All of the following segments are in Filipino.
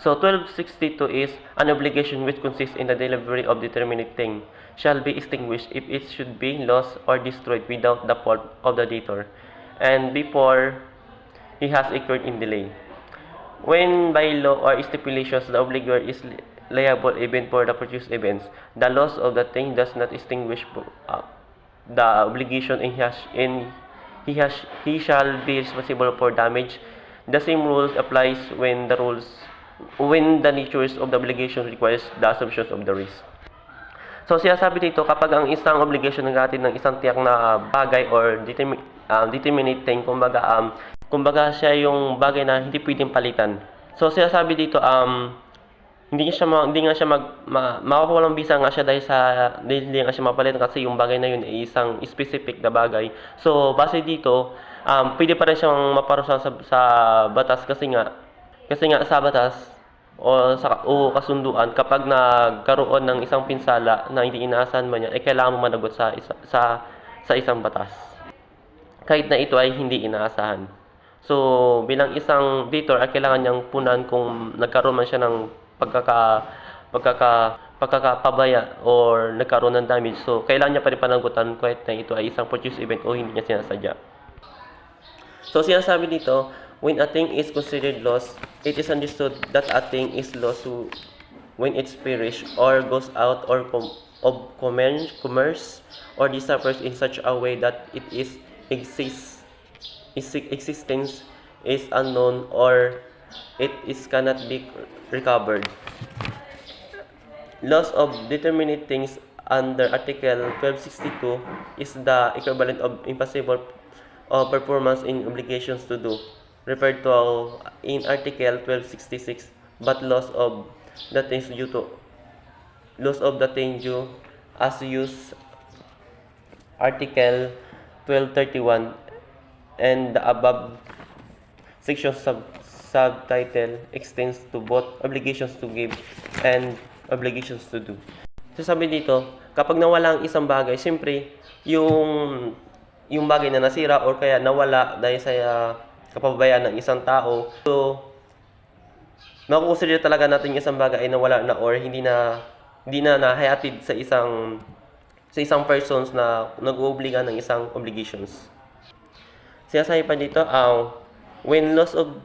So 1262 is an obligation which consists in the delivery of determinate thing shall be extinguished if it should be lost or destroyed without the fault of the debtor and before he has incurred in delay. When by law or stipulations the obligor is liable even for the produced events, the loss of the thing does not extinguish the obligation he shall be responsible for damage. The same rules applies when the natures of the obligation requires the assumptions of the risk. So sinasabi dito kapag ang isang obligation natin ng isang tiyak na bagay or determinate thing, kumbaga siya yung bagay na hindi pwedeng palitan. So sinasabi dito hindi nga siya mapapawalang bisa nga siya dahil hindi nga siya mapalitan kasi yung bagay na yun ay isang specific na bagay. So base dito, pwede pa rin siyang maparusahan sa batas kasi nga sa batas o kasunduan kapag nagkaroon ng isang pinsala na hindi inaasahan man niya, ay kailangan mo managot sa isang batas. Kahit na ito ay hindi inaasahan. So, bilang isang debtor, ay kailangan niyang punan kung nagkaroon man siya ng pagkakapabaya or nagkaroon ng damage. So, kailangan niya pa rin panagutan kahit na ito ay isang purchase event o hindi niya sinasadya. So, sinasabi dito, when a thing is considered lost, it is understood that a thing is lost when it's perished or goes out of commerce or disappears in such a way that its existence is unknown or it cannot be recovered. Loss of determinate things under Article 1262 is the equivalent of impossible performance in obligations to do, referred to in Article 1266, but loss of the things due as used Article 1231 and the above section subtitle extends to both obligations to give and obligations to do. So sabi dito, kapag nawala ang isang bagay, siyempre yung bagay na nasira or kaya nawala dahil sa kapabayaan ng isang tao. So, makukonsider talaga natin yung isang bagay ay nawala na or hindi na nahahatid sa isang persons na nag-oobliga ng isang obligations. Sinasabi pa dito, when loss of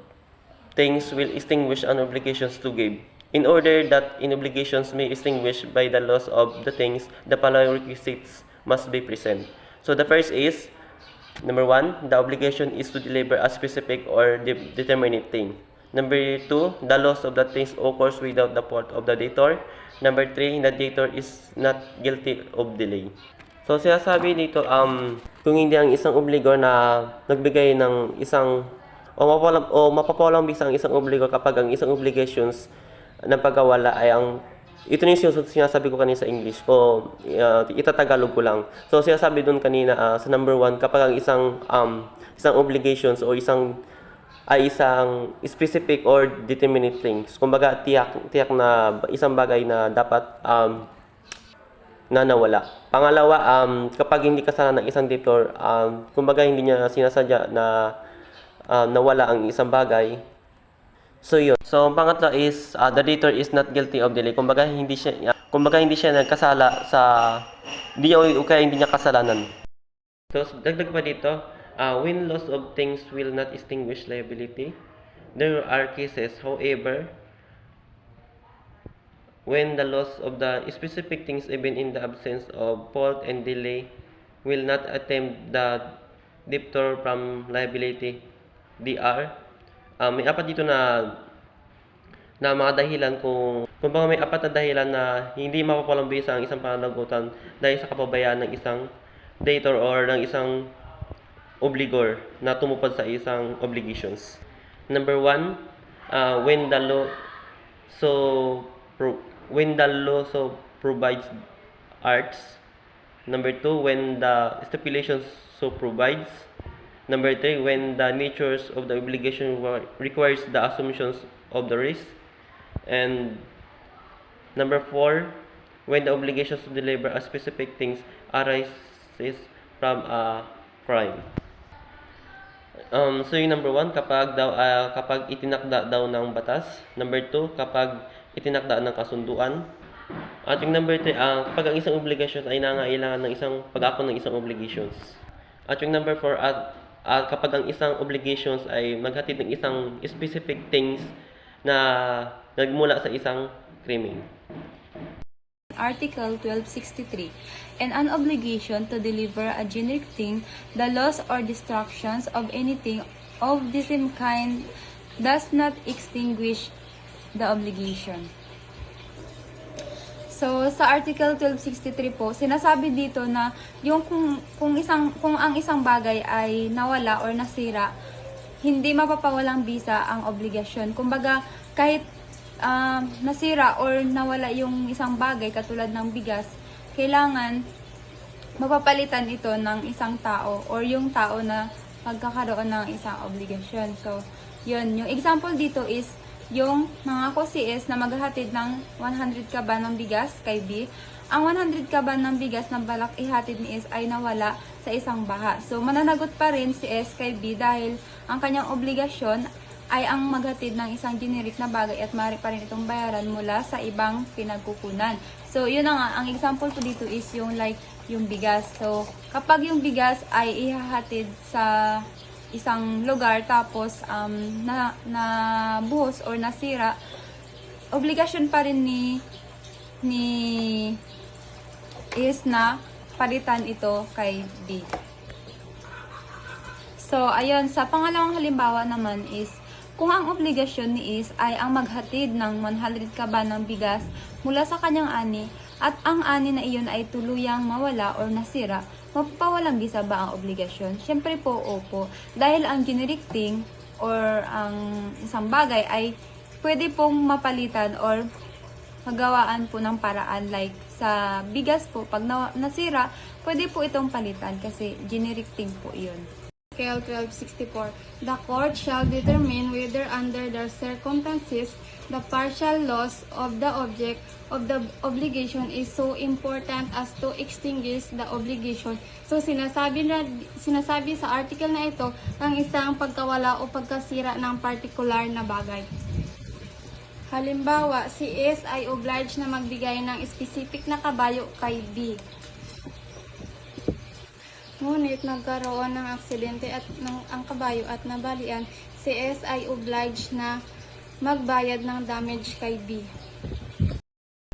things will extinguish an obligations to give. In order that in obligations may extinguish by the loss of the things, the following requisites must be present. So the first is, number 1, the obligation is to deliver a specific or determinate thing. Number 2, the loss of the things occurs without the fault of the debtor. Number 3, the debtor is not guilty of delay. So sinasabi dito, kung hindi ang isang obligor na nagbigay ng isang o mapapawalang bisa ang isang obligor kapag ang isang obligations na pagkawala ay ito na yung sinasabi ko kanina sa English o itatagalog ko lang. So sinasabi doon kanina sa number 1, kapag ang isang obligations o isang specific or determinate things. Kumbaga tiyak na isang bagay na dapat na nawala. Pangalawa, kapag hindi kasalanan ng isang debtor, kumbaga hindi niya sinasadya na nawala ang isang bagay. So yun. So pangatlo is the debtor is not guilty of delay. Kumbaga hindi siya nagkasala hindi niya kasalanan. So dagdag pa dito, when loss of things will not extinguish liability, there are cases, however, when the loss of the specific things even in the absence of fault and delay will not attempt the debtor from liability. May apat dito na mga dahilan kung baga may apat na dahilan na hindi mapapawalang bisa ang isang pananagutan dahil sa kapabayaan ng isang debtor or ng isang obligor na tumupad sa isang obligations. Number 1, when the law provides arts. Number 2, when the stipulations so provides. Number 3, when the natures of the obligation requires the assumptions of the risk. And number 4, when the obligations to deliver a specific things arises from a crime. So yung number one, kapag itinakda daw ng batas. Number two, kapag itinakda ng kasunduan. At yung number three, kapag ang isang obligasyon ay nangailangan ng isang pag-ako ng isang obligations. At yung number four, kapag ang isang obligations ay maghatid ng isang specific things na nagmula sa isang krimen. Article 1263, and an obligation to deliver a generic thing, the loss or destructions of anything of the same kind does not extinguish the obligation. So, sa Article 1263 po, sinasabi dito na yung kung ang isang bagay ay nawala or nasira, hindi mapapawalang bisa ang obligasyon. Kumbaga, kahit nasira or nawala yung isang bagay katulad ng bigas, kailangan mapapalitan ito ng isang tao or yung tao na magkakaroon ng isang obligasyon. So, yun. Yung example dito is yung nangako si S na maghahatid ng 100 kaban ng bigas kay B. Ang 100 kaban ng bigas na balak ihatid ni S ay nawala sa isang baha. So, mananagot pa rin si S kay B dahil ang kanyang obligasyon ay ang maghatid ng isang generic na bagay at maaari pa rin itong bayaran mula sa ibang pinagkukunan. So, yun na nga. Ang example ko dito is yung like yung bigas. So, kapag yung bigas ay ihahatid sa isang lugar tapos na buhos or nasira, obligasyon pa rin ni is na palitan ito kay D. So, ayun, sa pangalawang halimbawa naman is, kung ang obligasyon ni Is ay ang maghatid ng 100 kaban ng bigas mula sa kanyang ani at ang ani na iyon ay tuluyang mawala or nasira, mapapawalang bisa ba ang obligasyon? Siyempre po, opo. Dahil ang generic thing or ang isang bagay ay pwede pong mapalitan or magawaan po ng paraan. Like sa bigas po, pag nasira, pwede po itong palitan kasi generic thing po iyon. Article 1264. The court shall determine whether under the circumstances the partial loss of the object of the obligation is so important as to extinguish the obligation. So sinasabi sa article na ito ang isang pagkawala o pagkasira ng particular na bagay. Halimbawa, si S ay obliged na magbigay ng specific na kabayo kay B. Ngunit nagkaroon ng aksidente at ang kabayo at nabalian, si S ay obliged na magbayad ng damage kay B.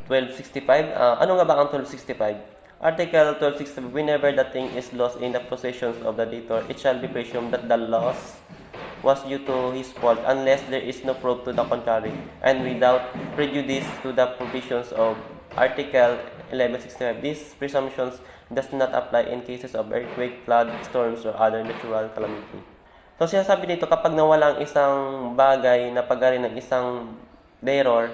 1265. Ano nga ba ang 1265? Article 1265. Whenever the thing is lost in the possession of the debtor, it shall be presumed that the loss was due to his fault unless there is no proof to the contrary, and without prejudice to the provisions of Article 1165. These presumptions does not apply in cases of earthquake, flood, storms, or other natural calamity. So, sinasabi dito, kapag nawala ang isang bagay na pag-ari ng isang debtor,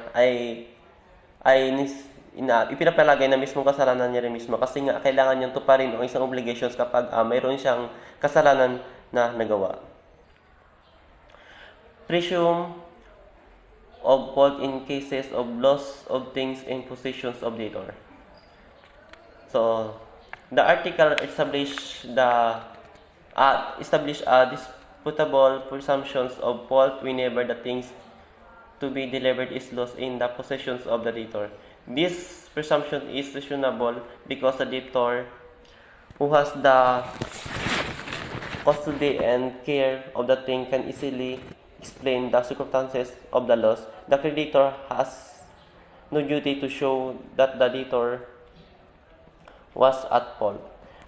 ipinapalagay na mismong kasalanan niya rin mismo kasi nga kailangan niyang tuparin ang isang obligations kapag mayroon siyang kasalanan na nagawa. Presume of fault in cases of loss of things in possessions of debtor. So, the article established disputable presumptions of fault whenever the things to be delivered is lost in the possessions of the debtor. This presumption is reasonable because the debtor who has the custody and care of the thing can easily explain the circumstances of the loss. The creditor has no duty to show that the debtor was at fault.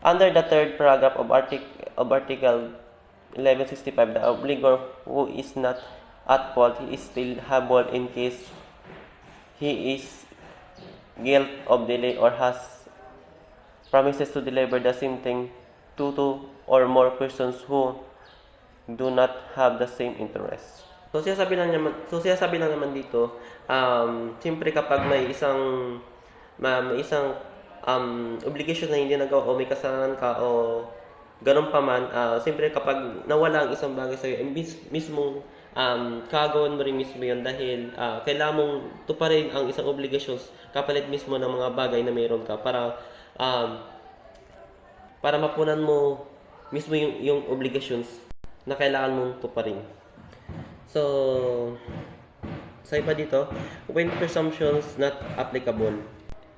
Under the third paragraph of Article 1165, the obligor who is not at fault, he is still liable in case he is guilty of delay or has promises to deliver the same thing to two or more persons who do not have the same interest. So sinasabi lang naman dito, siyempre kapag may isang obligation na hindi nagawa o may kasalanan ka o ganun pa man, siyempre kapag nawala ang isang bagay sa'yo, mismong kagawin mo rin mismo yun dahil kailangan mong tuparin ang isang obligations kapalit mismo ng mga bagay na mayroon ka para mapunan mo mismo yung obligations na kailangan mong tuparin. So, sa iba dito, when presumptions not applicable.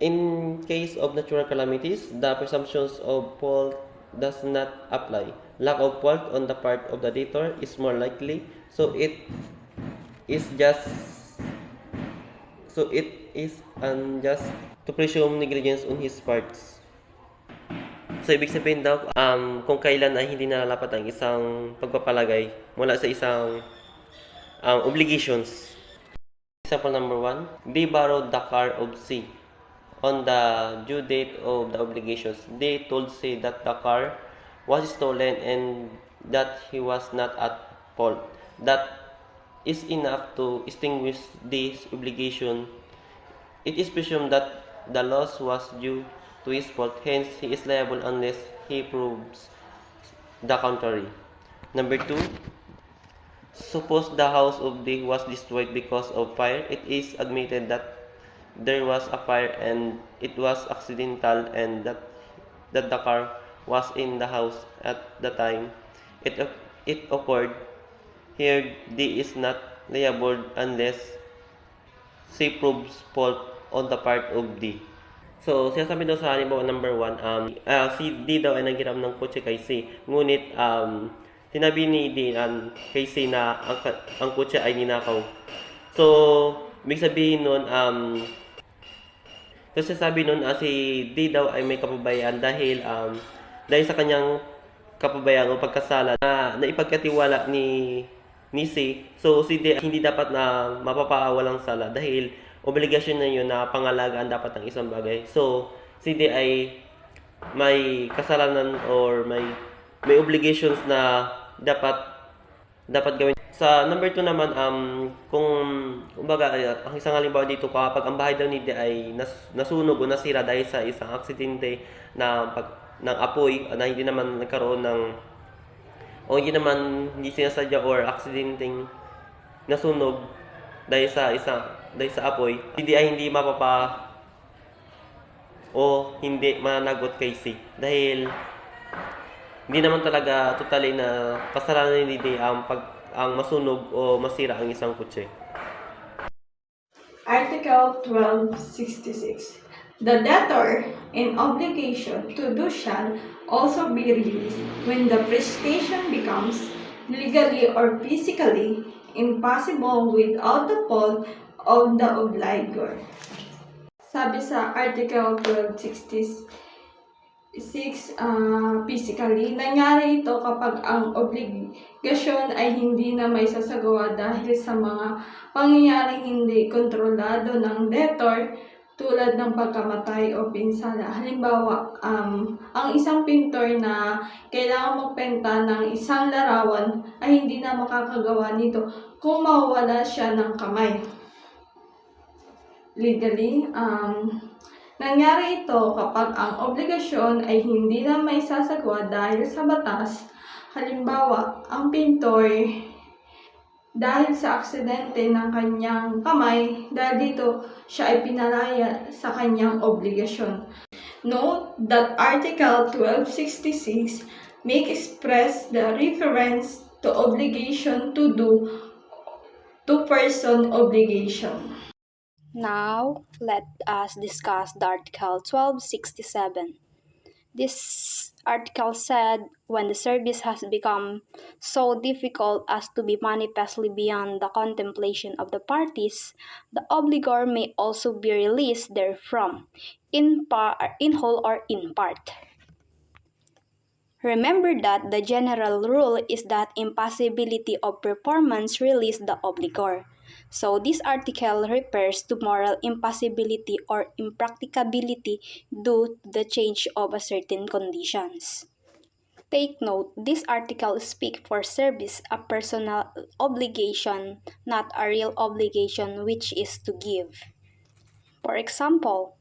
In case of natural calamities, the presumptions of fault does not apply. Lack of fault on the part of the debtor is more likely, so it is unjust to presume negligence on his parts. So, ibig sabihin daw, kung kailan ay hindi nalalapat ang isang pagpapalagay mula sa isang obligations. Example number 1, they borrowed the car of C. On the due date of the obligations, they told C that the car was stolen and that he was not at fault. That is enough to extinguish this obligation. It is presumed that the loss was due to his fault, hence he is liable unless he proves the contrary. Number 2, suppose the house of D was destroyed because of fire. It is admitted that there was a fire and it was accidental and that the car was in the house at the time it occurred. Here, D is not liable unless C proves fault on the part of D. So, sinasabi daw sa halimbawa number 1, si D daw ay nanghiram ng kotse kay C. Ngunit, sinabi ni D kay C na ang kotse ay ninakaw. So, ibig sabihin nun, kasi sabi nun, si D daw ay may kapabayaan dahil sa kanyang kapabayaan o pagkasala na naipagkatiwala ni C. So, si D hindi dapat na mapapawalang sala dahil obligasyon na yun na pangalagaan dapat ng isang bagay. So, si D ay may kasalanan or may obligations na dapat gawin. Sa number 2 naman, kumbaga, ang isang halimbawa dito, kapag ang bahay daw ni D ay nasunog o nasira dahil sa isang aksidente ng apoy na hindi naman nagkaroon ng hindi sinasadya or aksidenteng nasunog dahil sa apoy, hindi ay hindi hindi mananagot kay C dahil hindi naman talaga totally na kasalanan ni D ang masunog o masira ang isang kotse. Article 1266. The debtor in obligation to do shall also be released when the prestation becomes legally or physically impossible without the fault of the obligor. Sabi sa Article 1266, physically, nangyari ito kapag ang obligasyon ay hindi na may sasagawa dahil sa mga pangyayaring hindi kontrolado ng debtor tulad ng pagkamatay o pinsala. Halimbawa, ang isang pintor na kailangan magpenta ng isang larawan ay hindi na makakagawa nito kung mawawala siya ng kamay. Legally, nangyari ito kapag ang obligasyon ay hindi na may sasagawa dahil sa batas. Halimbawa, ang pintor dahil sa aksidente ng kanyang kamay, dahil dito siya ay pinalaya sa kanyang obligasyon. Note that Article 1266 may express the reference to obligation to do to person obligation. Now, let us discuss the Article 1267. This article said when the service has become so difficult as to be manifestly beyond the contemplation of the parties, the obligor may also be released therefrom, in whole or in part. Remember that the general rule is that impossibility of performance releases the obligor. So this article refers to moral impossibility or impracticability due to the change of a certain conditions. Take note, this article speaks for service, a personal obligation, not a real obligation which is to give. For example,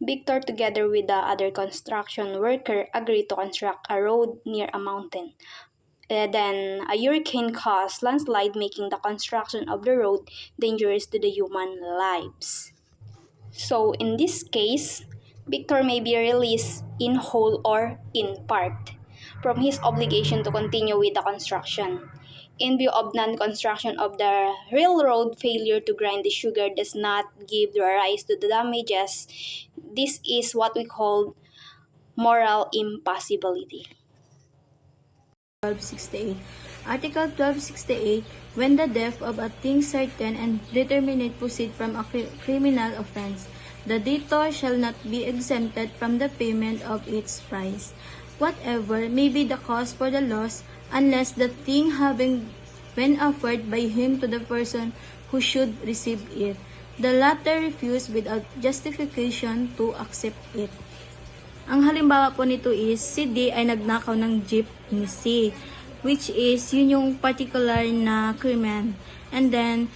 Victor together with the other construction worker agreed to construct a road near a mountain. Then a hurricane caused landslide, making the construction of the road dangerous to the human lives. So in this case, Victor may be released in whole or in part. from his obligation to continue with the construction. In view of non-construction of the railroad, failure to grind the sugar does not give rise to the damages. This is what we call moral impossibility. 1268. Article 1268. When the death of a thing certain and determinate proceed from a criminal offense, the debtor shall not be exempted from the payment of its price, whatever may be the cause for the loss, unless the thing having been offered by him to the person who should receive it, the latter refuse without justification to accept it. Ang halimbawa po nito is, si D ay nagnakaw ng jeep ni C, which is, yun yung particular na krimen. And then,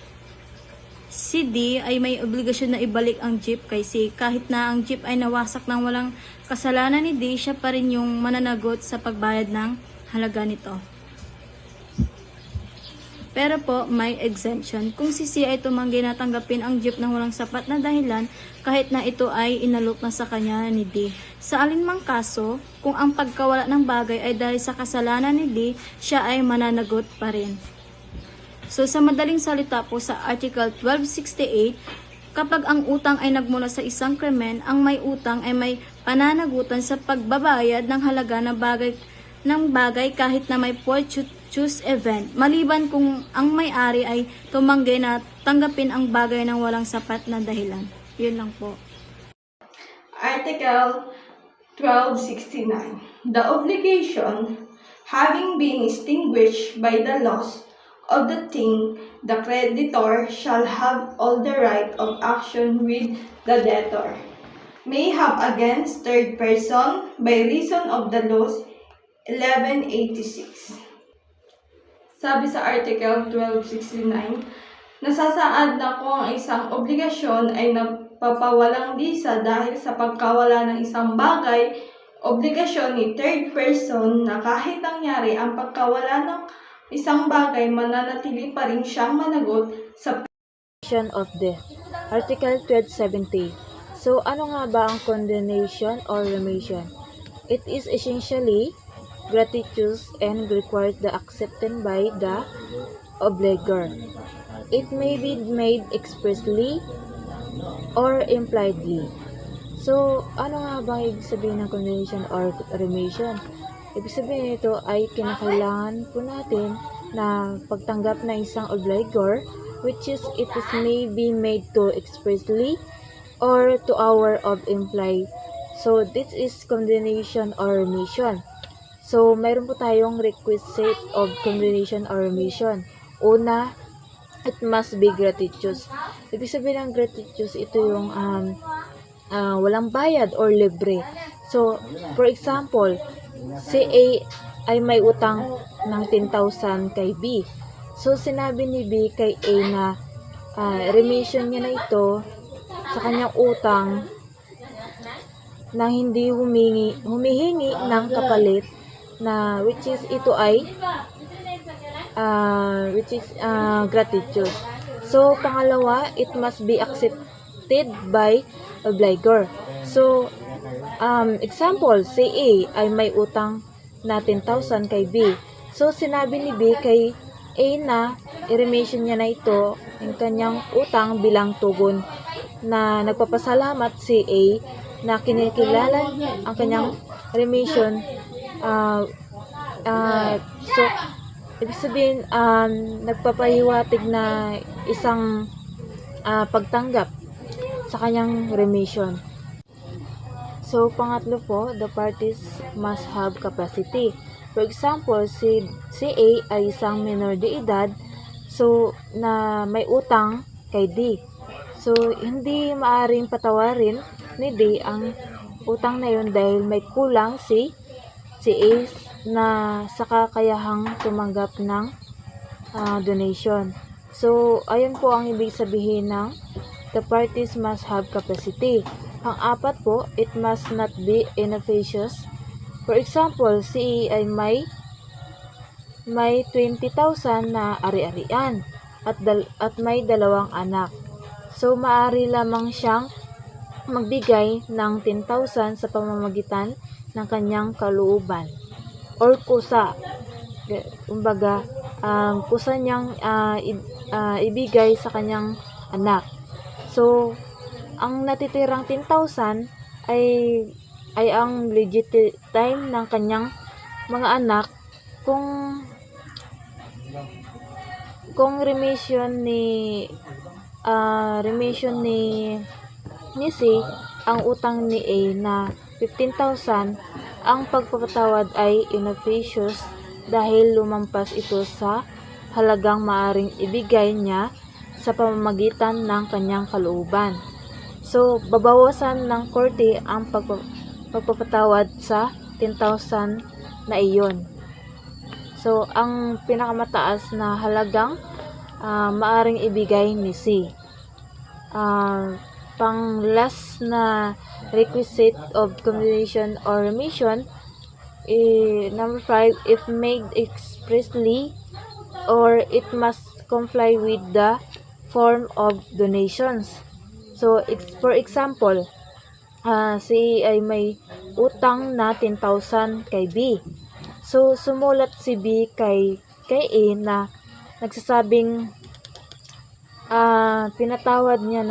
si D ay may obligasyon na ibalik ang jeep kay C. Kahit na ang jeep ay nawasak ng walang kasalanan ni D, siya pa rin yung mananagot sa pagbayad ng halaga nito. Pero po, may exemption. Kung si C ay tumanggi na tanggapin ang jeep ng walang sapat na dahilan, kahit na ito ay inalok na sa kanya ni D. Sa alinmang kaso, kung ang pagkawala ng bagay ay dahil sa kasalanan ni D, siya ay mananagot pa rin. So, sa madaling salita po sa Article 1268, kapag ang utang ay nagmula sa isang krimen, ang may utang ay may pananagutan sa pagbabayad ng halaga ng bagay kahit na may fortuitous event, maliban kung ang may-ari ay tumanggi na tanggapin ang bagay ng walang sapat na dahilan. Yun lang po. Article 1269. The obligation having been extinguished by the loss of the thing, the creditor shall have all the right of action with the debtor, may have against third person by reason of the loss. 1186. Sabi sa Article 1269, nasasaad na kung ang isang obligasyon ay napapawalang bisa dahil sa pagkawala ng isang bagay, obligasyon ni third person na kahit nangyari ang pagkawala ng isang bagay, mananatili pa rin siyang managot sa of death. Article 1270. So, ano nga ba ang condemnation or remission? It is essentially gratuitous and requires the acceptance by the obligor. It may be made expressly or impliedly. So, ano nga ba ibig sabihin ng condemnation or remission? Ibig sabihin nito ay kinakailangan po natin na pagtanggap ng isang obligor, which is it is may be made to expressly or to our of implied. So, this is condemnation or remission. So, mayroon po tayong requisite of condemnation or remission. Una, it must be gratuitous. Ibig sabihin ng gratuitous, ito yung walang bayad or libre. So, for example, si A ay may utang ng 10,000 kay B. So, sinabi ni B kay A na remission niya na ito sa kanyang utang na hindi humihingi ng kapalit na which is ito ay gratuitous. So, pangalawa, it must be accepted by obligor. So, example, si A ay may utang na 10,000 kay B. So, sinabi ni B kay A na i-remission niya na ito ang kanyang utang bilang tugon na nagpapasalamat si A na kinikilala ang kanyang remission. So, ibig sabihin, nagpapahiwatig na isang pagtanggap sa kanyang remission. So, pangatlo po, the parties must have capacity. For example, si A ay isang minor de edad, so, na may utang kay D. So, hindi maaring patawarin ni D ang utang na yun dahil may kulang si A na sa kakayahang tumanggap ng donation. So, ayun po ang ibig sabihin ng the parties must have capacity. Pang-apat po, it must not be inefficacious. For example, si A ay may 20,000 na ari-arian at may dalawang anak. So, maaari lamang siyang magbigay ng 10,000 sa pamamagitan ng kanyang kalooban. or kusa. Kumbaga, kusa niyang ibigay sa kanyang anak. So, ang natitirang 10,000 ay ang legit time ng kanyang mga anak kung remission ni C ang utang ni A na 15,000, ang pagpapatawad ay inefficacious dahil lumampas ito sa halagang maaring ibigay niya sa pamamagitan ng kanyang kalooban. So, babawasan ng korte ang pagpapatawad sa 10,000 na iyon. So, ang pinakamataas na halagang maaring ibigay ni C. Pang last na requisite of condonation or remission, number 5, if made expressly, or it must comply with the form of donations. So, for example, si ay may utang na 10,000 kay B. So, sumulat si B kay A na nagsasabing pinatawad niya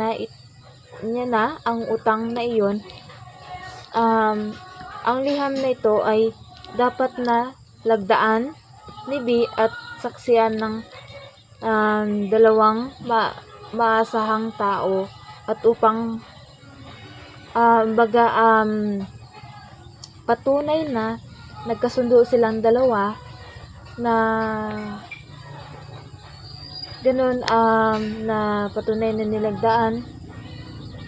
na ang utang na iyon. Ang liham na ito ay dapat na lagdaan ni B at saksiyan ng dalawang maasahang tao at upang patunay na nagkasundo silang dalawa na ganun, na patunay na nilagdaan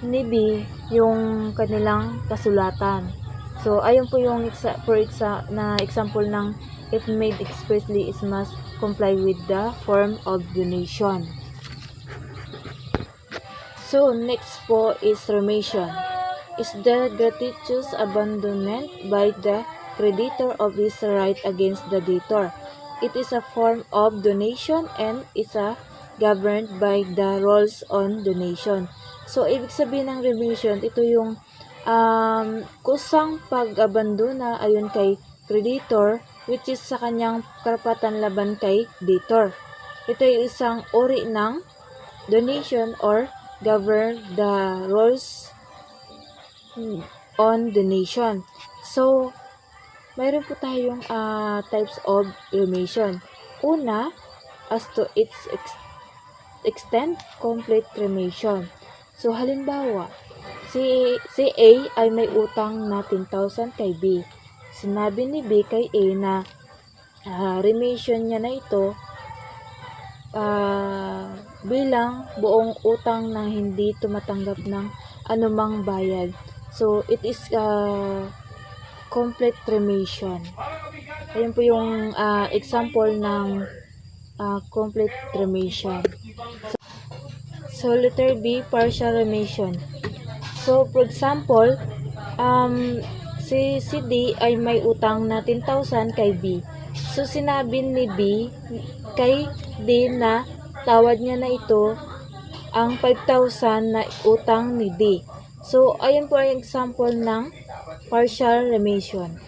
ni B yung kanilang kasulatan. So, ayun po yung example ng if made expressly, it must comply with the form of donation. So, next po is remission. Is the gratuitous abandonment by the creditor of his right against the debtor. It is a form of donation and is governed by the rules on donation. So, ibig sabihin ng remission, ito yung kusang pag-abandona ayon kay creditor, which is sa kanyang karapatan laban kay debtor. Ito ay isang uri ng donation or govern the rules on donation. So, mayroon po tayong types of remission. Una, as to its extent, complete remission. So, halimbawa, si A ay may utang na 10,000 kay B. Sinabi ni B kay A na remission niya na ito bilang buong utang na hindi tumatanggap ng anumang bayad. So, it is complete remission. Ayun po yung example ng complete remission. So, letter B, partial remission. So, for example, si D ay may utang na 10,000 kay B. So, sinabi ni B kay D na tawad niya na ito ang 5,000 na utang ni D. So, ayun po ang example ng partial remission.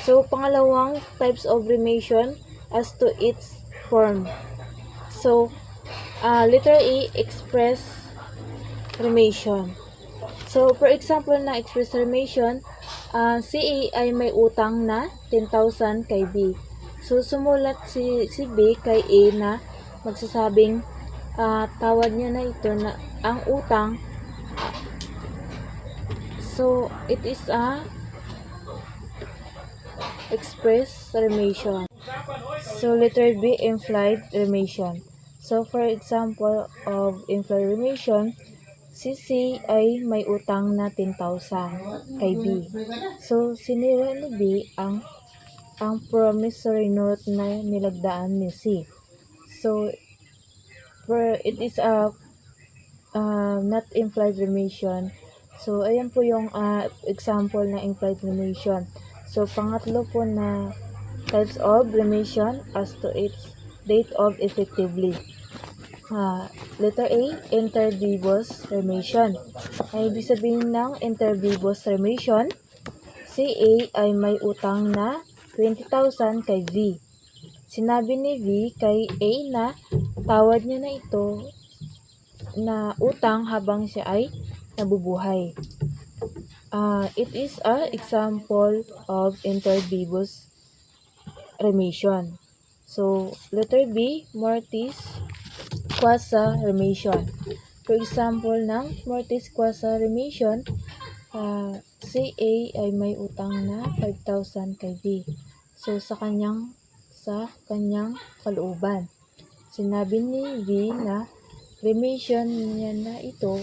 So, pangalawang types of remission as to its form. So, letter E, express remission. So, for example na express remission, si A ay may utang na 10,000 kay B. So, sumulat si B kay A na magsasabing tawad niya na ito na ang utang. So, it is a express remission. So, letter B, implied remission. So, for example of implied remission, si C ay may utang na 10,000 kay B. So, sinira ni B ang promissory note na nilagdaan ni C. So, it is a not implied remission. So, ayan po yung example na implied remission. So, pangatlo po na types of remission as to its date of effectively. Letter A, inter vivos remission. Ay ibig sabihin ng inter vivos remission, si A ay may utang na 20,000 kay V. Sinabi ni V kay A na tawad niya na ito na utang habang siya ay nabubuhay. It is an example of inter vivos remission. So, letter B, mortis quasi remission. For example ng mortis quasi remission, si A ay may utang na 5,000 kay B. So, sa kanyang kalooban. Sinabi ni V na remission niya na ito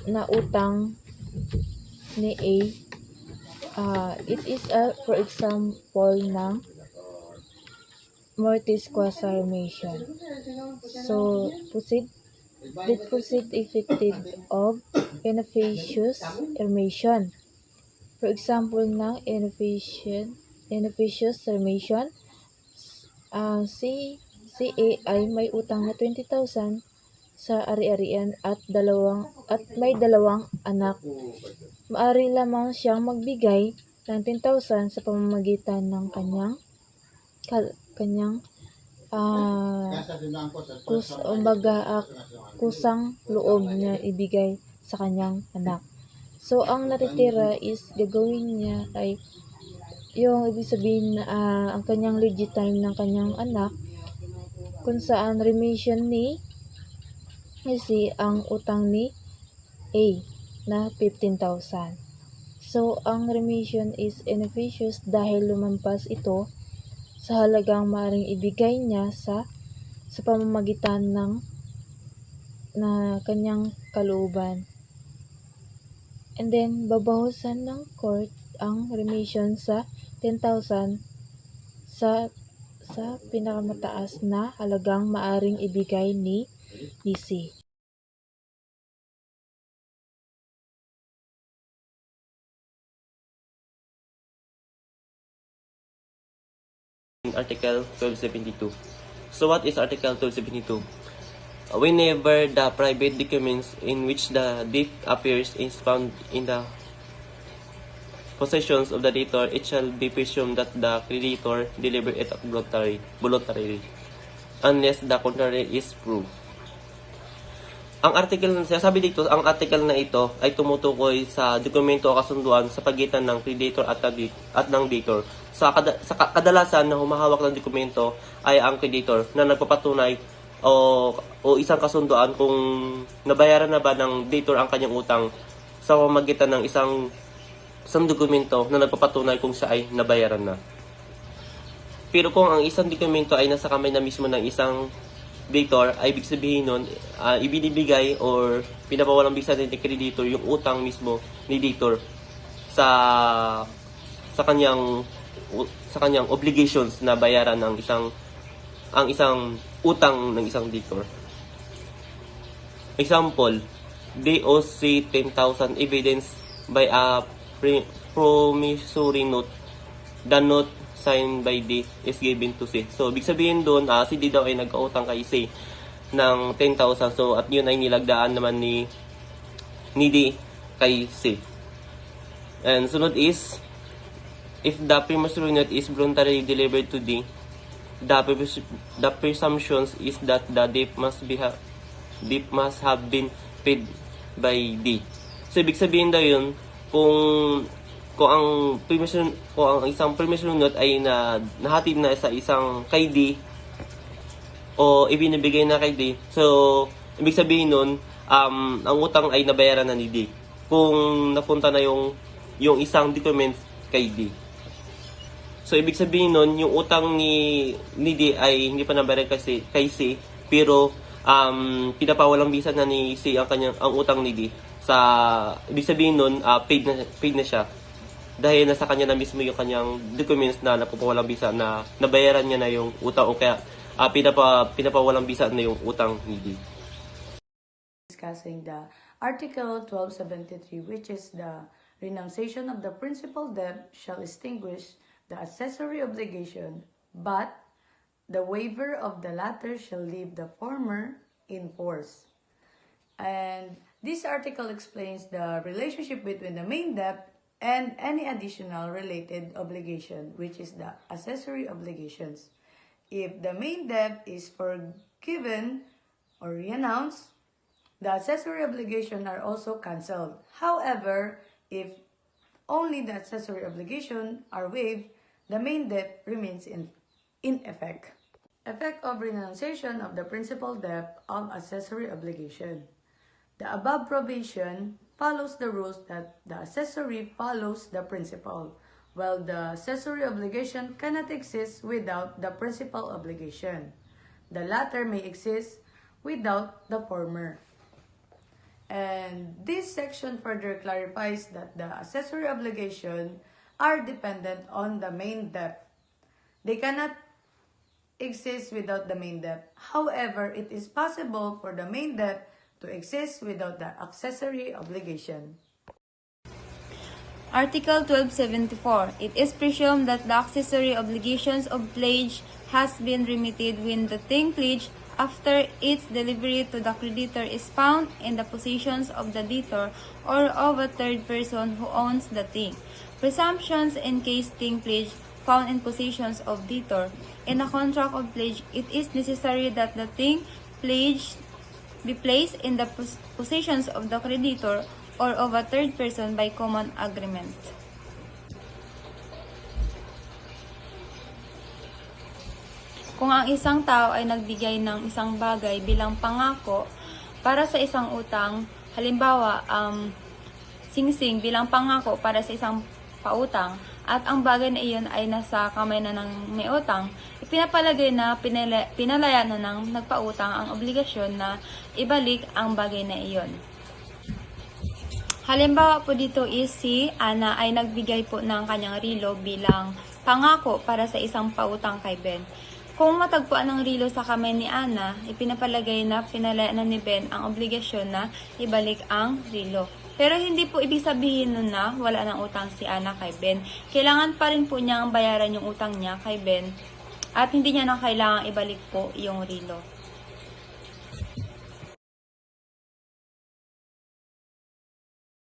na utang ni A. It is for example ng mortis quasi remission. So, proceed effective of inefficacious remission. For example ng inefficacious remission, si A ay may utang na 20,000 sa ari-arian at may dalawang anak. Maari lamang siyang magbigay ng 10,000 sa pamamagitan ng kusang loob niya ibigay sa kanyang anak. So, ang natitira is gagawin niya ay yung ibig sabihin na ang kanyang legitime ng kanyang anak kung saan remission ni C ang utang ni A na 15,000. So, ang remission is inefficacious dahil lumampas ito sa halagang maaaring ibigay niya sa pamamagitan ng kanyang kalooban. And then, babawasan ng court ang remission sa 10,000 sa pinakamataas na halagang maaring ibigay ni C. In Article 1272. So what is Article 1272? Whenever the private documents in which the deed appears is found in the possessions of the debtor, it shall be presumed that the creditor delivered it voluntarily, unless the contrary is proved. Ang article na ito ay tumutukoy sa dokumento o kasunduan sa pagitan ng creditor at ng debtor. Sa kadalasan na humahawak ng dokumento ay ang creditor na nagpapatunay o isang kasunduan kung nabayaran na ba ng debtor ang kanyang utang sa pamamagitan ng isang dokumento na nagpapatunay kung siya ay nabayaran na. Pero kung ang isang dokumento ay nasa kamay na mismo ng isang debtor, ay ibig sabihin nun, ibinibigay or pinapawalang bisa ng creditor yung utang mismo ni debtor sa kanyang obligations na bayaran ng isang utang ng isang debtor. Example, DOC 10,000 evidence by a promissory note. The note signed by D is given to C. So, ibig sabihin doon, si D daw ay nagkautang kay C ng 10,000. So, at yun ay nilagdaan naman ni D kay C. And sunod is, if the promissory note is voluntarily delivered to D, the presumption is that the debt must have been paid by D. So, ibig sabihin daw yun, kung ang isang permission note ay nahatid na sa isang kay D o ibinibigay na kay D, so ibig sabihin nun, ang utang ay nabayaran na ni D kung napunta na yung isang document kay D. So ibig sabihin nun, yung utang ni D ay hindi pa nabayaran kay C, pero pinapawalang bisa na ni C ang utang ni D. Ibig sabihin nun, paid na siya. Dahil nasa kanya na mismo yung kanyang documents na napapawalang bisa na nabayaran niya na yung utang o kaya pinapawalang bisa na yung utang ni D. Discussing the Article 1273, which is the renunciation of the principal debt shall extinguish the accessory obligation, but the waiver of the latter shall leave the former in force. And this article explains the relationship between the main debt and any additional related obligation, which is the accessory obligations. If the main debt is forgiven or renounced, the accessory obligations are also cancelled. However, if only the accessory obligations are waived, the main debt remains in effect. Effect of renunciation of the principal debt of accessory obligation. The above provision follows the rules that the accessory follows the principal, while the accessory obligation cannot exist without the principal obligation. The latter may exist without the former. And this section further clarifies that the accessory obligations are dependent on the main debt. They cannot exist without the main debt. However, it is possible for the main debt to exist without the accessory obligation. Article 1274. It is presumed that the accessory obligations of pledge has been remitted when the thing pledged after its delivery to the creditor is found in the possessions of the debtor or of a third person who owns the thing. Presumptions in case thing pledge found in possessions of debtor. In a contract of pledge, it is necessary that the thing pledged be placed in the possessions of the creditor or of a third person by common agreement. Kung ang isang tao ay nagbigay ng isang bagay bilang pangako para sa isang utang, halimbawa, singsing bilang pangako para sa isang pautang, at ang bagay na iyon ay nasa kamay na ng may utang, ipinapalagay na pinalaya na ng nagpautang ang obligasyon na ibalik ang bagay na iyon. Halimbawa po dito is si Ana ay nagbigay po ng kanyang relo bilang pangako para sa isang pautang kay Ben. Kung matagpuan ng relo sa kamay ni Ana, ipinapalagay na pinalaya na ni Ben ang obligasyon na ibalik ang relo. Pero hindi po ibig sabihin nun na wala ng utang si Ana kay Ben. Kailangan pa rin po niyang bayaran yung utang niya kay Ben at hindi niya na kailangang ibalik po yung relo.